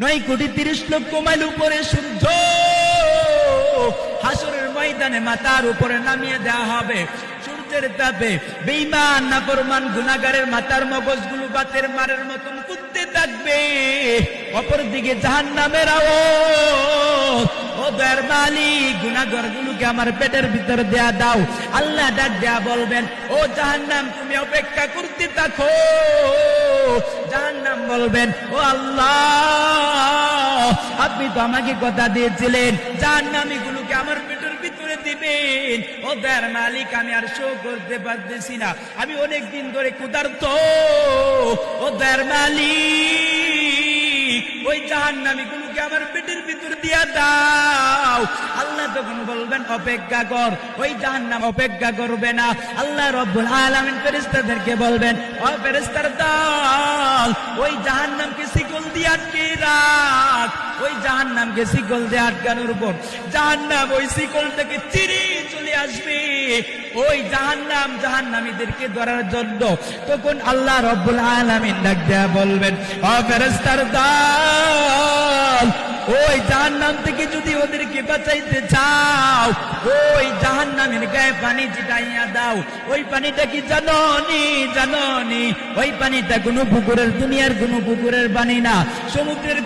9,30,00,000 mile উপরে সূর্য হাসরের ময়দানে মাথার উপরে নামিয়ে দেওয়া হবে। সূর্যের তাপে বেঈমান নাফরমান গুনাহগারের মাথার মগজগুলো বাতের মারের মতন কুদতে থাকবে। অপরদিকে জাহান্নামের আওয়াজ, ও দয়ার মালিক, গুনাহগারগুলোকে আমার পেটের ভিতর দেয়া দাও। আল্লাহ ডাক দেয়া বলবেন, ও জাহান্নাম তুমি অপেক্ষা করতে থাকো। জাহান্নাম বলবেন, ও আল্লাহ, আপনি তো আমাকে কথা দিয়েছিলেন জাহান্নামীগুলোকে আমার পেটের ভিতরে দিবেন। ও দয়ার মালিক, আমি আর শো করতে পারতেছি না, আমি অনেক দিন ধরে ক্ষুধার্ত। ও দয়ার মালিক, ওই জাহান্নামীগুলোকে আমার পেটের ভিতরে দিয়া দাও। আল্লাহ তখন বলবেন, অপেক্ষা কর। ওই জাহান্নাম অপেক্ষা করবে না। আল্লাহ রব্বুল আলামিন ফেরেশতাদেরকে বলবেন, ও ফেরেশতার দল, ওই জাহান্নামকে শিকল দিয়ে আটকে রাখ। ওই জাহান্নামকে শিকল দিয়ে আটকানোর পর জাহান্নাম ওই শিকলটাকে চিরে চলে আসবে ওই জাহান্নাম জাহান্নামীদেরকে ধরার জন্য। তখন আল্লাহ রব্বুল আলামিন ডাক দেয়া বলবেন, ও ফেরেশতার দল, ওই জাহান্নাম থেকে যদি ওদেরকে বাঁচাইতে চাও, ওই জাহান্নামের গায়ে পানি ছিটাইয়া দাও। ওই পানিটা কি জানোনি? ওই পানিটা কোনো পুকুরের, দুনিয়ার কোনো পুকুরের পানি না, সমুদ্রের